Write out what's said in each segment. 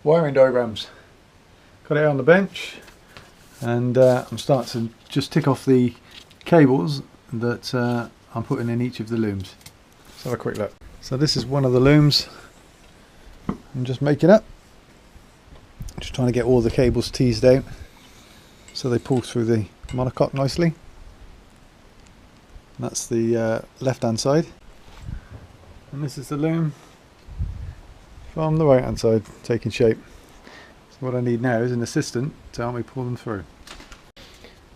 wiring diagrams. Got it on the bench, and I'm starting to just tick off the cables that I'm putting in each of the looms. Let's have a quick look. So this is one of the looms I'm just making up. Just trying to get all the cables teased out so they pull through the monocoque nicely. And that's the left hand side, and this is the loom from the right hand side taking shape. So what I need now is an assistant to help me pull them through.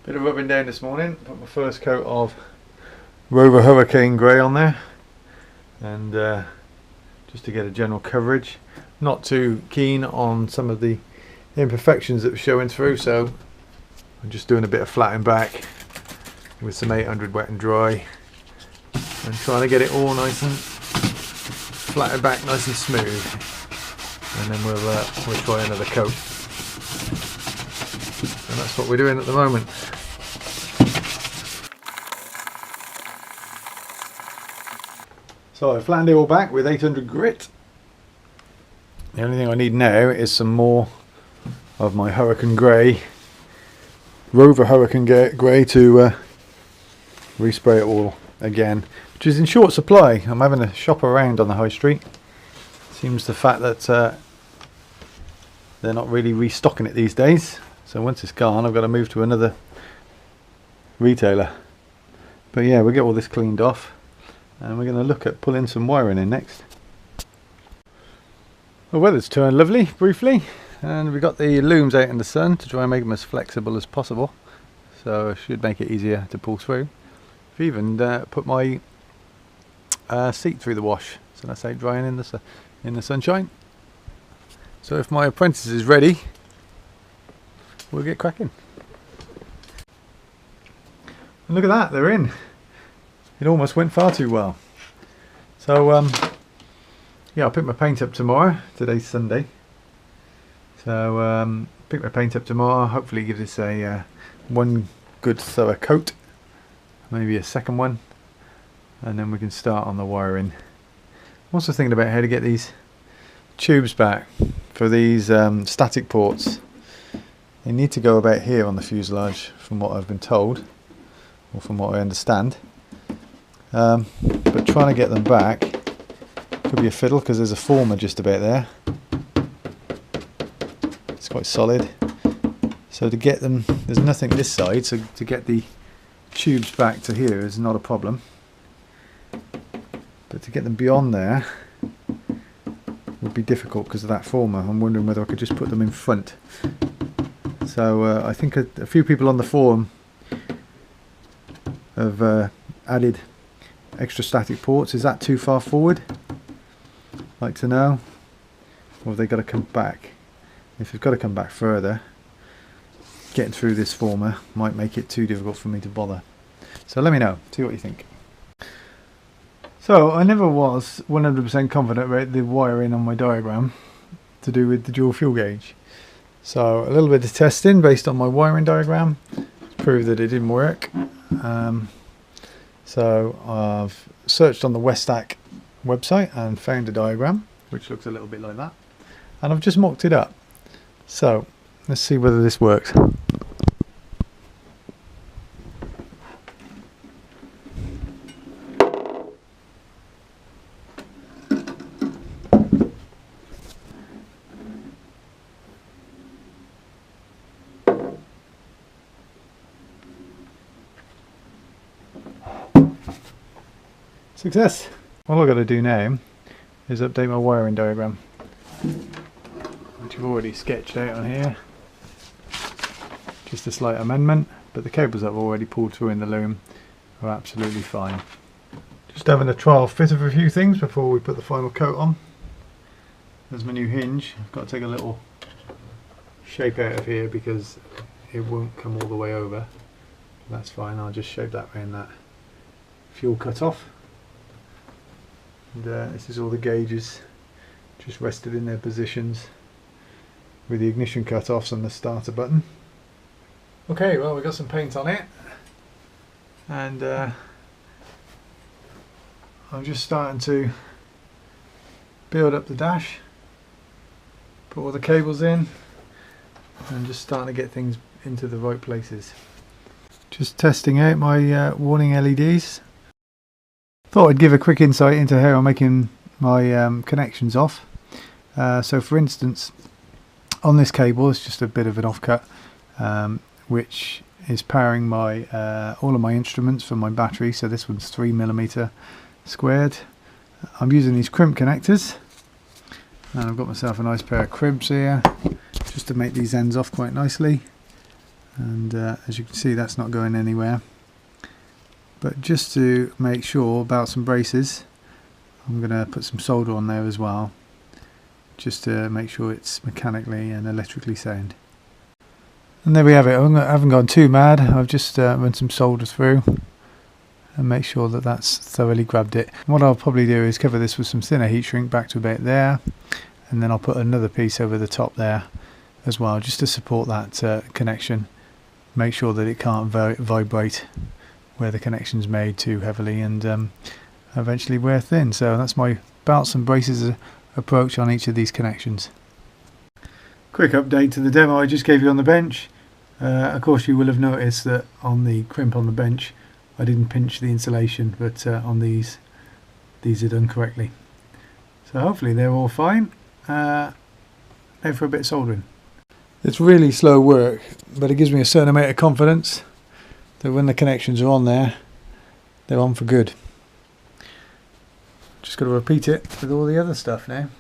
Bit of rubbing down this morning. Put my first coat of Rover Hurricane Grey on there, and just to get a general coverage. Not too keen on some of the imperfections that were showing through, so I'm just doing a bit of flattening back with some 800 wet and dry, and trying to get it all nice and flattened back, nice and smooth, and then we'll try another coat. And that's what we're doing at the moment. So I flattened it all back with 800 grit. The only thing I need now is some more of my Hurricane Grey, Rover Hurricane Grey, to respray it all again, which is in short supply. I'm having a shop around on the high street. Seems the fact that they're not really restocking it these days, so once it's gone I've got to move to another retailer. But yeah, we'll get all this cleaned off, and we're going to look at pulling some wiring in next. The weather's turned lovely briefly, and we've got the looms out in the sun to try and make them as flexible as possible, so it should make it easier to pull through. I've even put my seat through the wash, so that's out drying in the sunshine. So if my apprentice is ready, we'll get cracking. And look at that, they're in. It almost went far too well. So yeah, I'll pick my paint up tomorrow. Today's Sunday, so pick my paint up tomorrow. Hopefully give this a one good thorough coat, maybe a second one, and then we can start on the wiring. I'm also thinking about how to get these tubes back for these static ports. They need to go about here on the fuselage, from what I've been told, or from what I understand. But trying to get them back could be a fiddle, because there's a former just about there. It's quite solid. So to get them, there's nothing this side, so to get the tubes back to here is not a problem. But to get them beyond there would be difficult because of that former. I'm wondering whether I could just put them in front. So I think a few people on the forum have added extra static ports. Is that too far forward? I'd like to know. Or have they got to come back? If they've got to come back further, getting through this former might make it too difficult for me to bother. So let me know, see what you think. So I never was 100% confident about the wiring on my diagram to do with the dual fuel gauge. So a little bit of testing based on my wiring diagram proved that it didn't work. So I've searched on the Westac website and found a diagram which looks a little bit like that, and I've just mocked it up. So let's see whether this works. Success! All I've got to do now is update my wiring diagram, which I've already sketched out on here. Just a slight amendment, but the cables I've already pulled through in the loom are absolutely fine. Just having a trial fit of a few things before we put the final coat on. There's my new hinge. I've got to take a little shape out of here because it won't come all the way over. That's fine, I'll just shape that around that fuel cut off. And this is all the gauges just rested in their positions with the ignition cut-offs and the starter button. Okay, well, we've got some paint on it, and I'm just starting to build up the dash. Put all the cables in and just starting to get things into the right places. Just testing out my warning LEDs. Thought I'd give a quick insight into how I'm making my connections off. So for instance, on this cable it's just a bit of an offcut which is powering my all of my instruments from my battery. So this one's 3mm squared. I'm using these crimp connectors, and I've got myself a nice pair of crimps here just to make these ends off quite nicely. And as you can see, that's not going anywhere. But just to make sure about some braces, I'm going to put some solder on there as well, just to make sure it's mechanically and electrically sound. And there we have it. I haven't gone too mad. I've just run some solder through and make sure that that's thoroughly grabbed it. What I'll probably do is cover this with some thinner heat shrink back to about there, and then I'll put another piece over the top there as well, just to support that connection. Make sure that it can't vibrate where the connection's made too heavily and eventually wear thin. So that's my belts and braces approach on each of these connections. Quick update to the demo I just gave you on the bench. Of course you will have noticed that on the crimp on the bench I didn't pinch the insulation, but on these are done correctly. So hopefully they're all fine. Now for a bit of soldering. It's really slow work, but it gives me a certain amount of confidence that when the connections are on there, they're on for good. Just got to repeat it with all the other stuff now.